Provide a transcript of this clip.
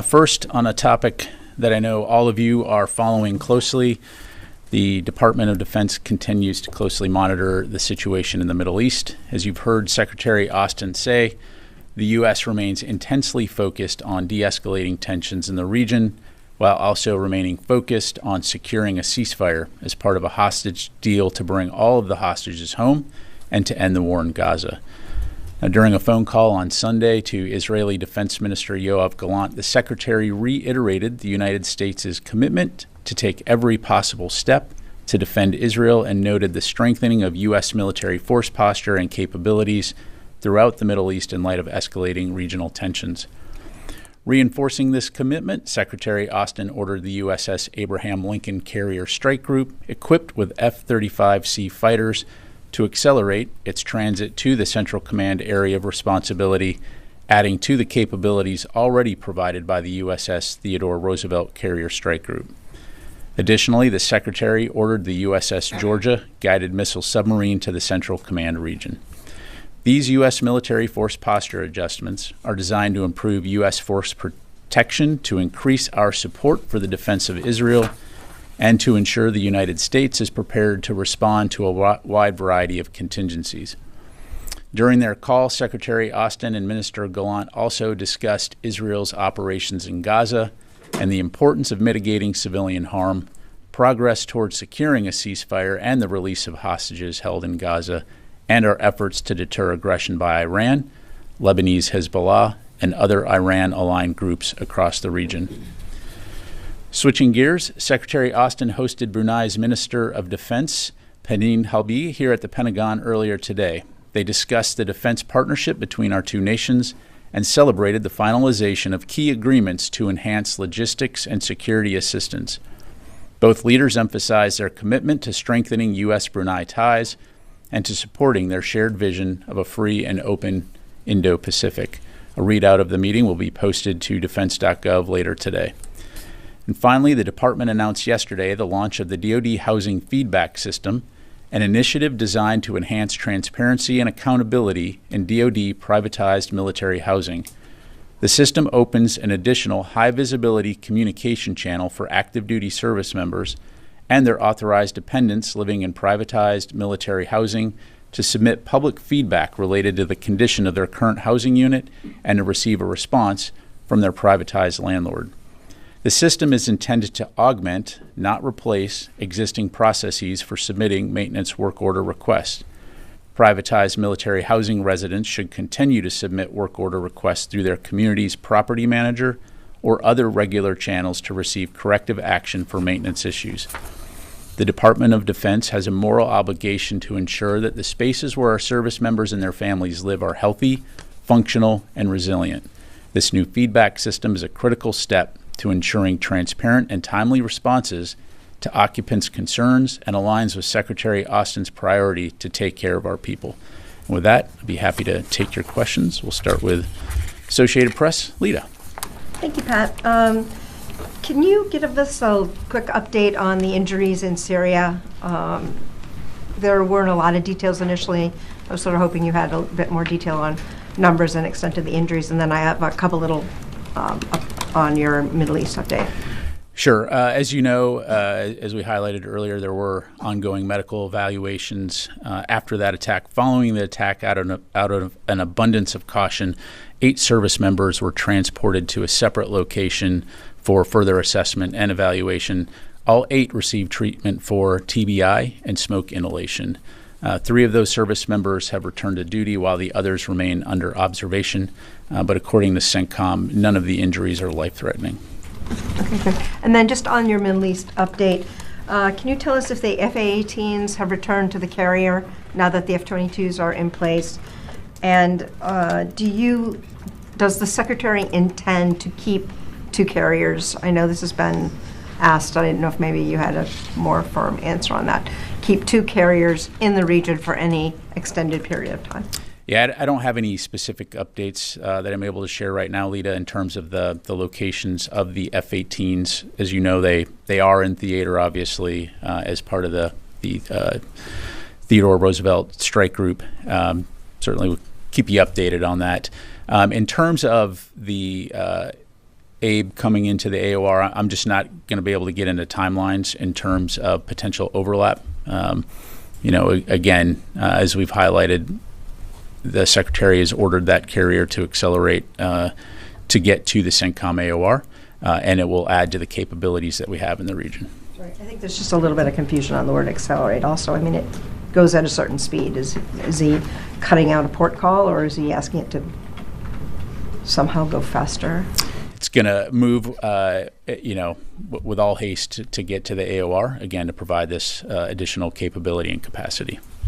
First, on a topic that I know all of you are following closely, the Department of Defense continues to closely monitor the situation in the Middle East. As you've heard Secretary Austin say, the U.S. remains intensely focused on de-escalating tensions in the region, while also remaining focused on securing a ceasefire as part of a hostage deal to bring all of the hostages home and to end the war in Gaza. Now, during a phone call on Sunday to Israeli Defense Minister Yoav Gallant, the Secretary reiterated the United States' commitment to take every possible step to defend Israel and noted the strengthening of U.S. military force posture and capabilities throughout the Middle East in light of escalating regional tensions. Reinforcing this commitment, Secretary Austin ordered the USS Abraham Lincoln Carrier Strike Group, equipped with F-35C fighters, to accelerate its transit to the Central Command area of responsibility, adding to the capabilities already provided by the USS Theodore Roosevelt Carrier Strike Group. Additionally, the Secretary ordered the USS Georgia guided missile submarine to the Central Command region. These U.S. military force posture adjustments are designed to improve U.S. force protection, to increase our support for the defense of Israel, and to ensure the United States is prepared to respond to a wide variety of contingencies. During their call, Secretary Austin and Minister Gallant also discussed Israel's operations in Gaza and the importance of mitigating civilian harm, progress towards securing a ceasefire and the release of hostages held in Gaza, and our efforts to deter aggression by Iran, Lebanese Hezbollah, and other Iran-aligned groups across the region. Switching gears, Secretary Austin hosted Brunei's Minister of Defense, Penin Halbi, here at the Pentagon earlier today. They discussed the defense partnership between our two nations and celebrated the finalization of key agreements to enhance logistics and security assistance. Both leaders emphasized their commitment to strengthening U.S.-Brunei ties and to supporting their shared vision of a free and open Indo-Pacific. A readout of the meeting will be posted to defense.gov later today. And finally, the department announced yesterday the launch of the DoD Housing Feedback System, an initiative designed to enhance transparency and accountability in DoD privatized military housing. The system opens an additional high-visibility communication channel for active duty service members and their authorized dependents living in privatized military housing to submit public feedback related to the condition of their current housing unit and to receive a response from their privatized landlord. The system is intended to augment, not replace, existing processes for submitting maintenance work order requests. Privatized military housing residents should continue to submit work order requests through their community's property manager or other regular channels to receive corrective action for maintenance issues. The Department of Defense has a moral obligation to ensure that the spaces where our service members and their families live are healthy, functional, and resilient. This new feedback system is a critical step to ensuring transparent and timely responses to occupants' concerns and aligns with Secretary Austin's priority to take care of our people. And with that, I'd be happy to take your questions. We'll start with Associated Press. Lita. Thank you, Pat. Can you give us a quick update on the injuries in Syria? There weren't a lot of details initially. I was sort of hoping you had a bit more detail on numbers and extent of the injuries, and then I have a couple little on your Middle East update. Sure. As you know, as we highlighted earlier, there were ongoing medical evaluations after that attack. Following the attack, out of an abundance of caution, 8 service members were transported to a separate location for further assessment and evaluation. All 8 received treatment for TBI and smoke inhalation. 3 of those service members have returned to duty while the others remain under observation. But according to CENTCOM, none of the injuries are life-threatening. Okay, good. And then just on your Middle East update, can you tell us if the F-A-18s have returned to the carrier now that the F-22s are in place? And does the Secretary intend to keep 2 carriers? I know this has been asked. I didn't know if maybe you had a more firm answer on that. Keep 2 carriers in the region for any extended period of time. Yeah, I don't have any specific updates that I'm able to share right now, Lita, in terms of the locations of the F-18s. As you know, they are in theater, obviously, as part of the Theodore Roosevelt Strike Group. Certainly we'll keep you updated on that. In terms of the Abe coming into the AOR, I'm just not going to be able to get into timelines in terms of potential overlap. Again, as we've highlighted, the Secretary has ordered that carrier to accelerate to get to the CENTCOM AOR, and it will add to the capabilities that we have in the region. Right. I think there's just a little bit of confusion on the word accelerate also. I mean, it goes at a certain speed. Is he cutting out a port call, or is he asking it to somehow go faster? It's going to move, with all haste to get to the AOR, again, to provide this additional capability and capacity.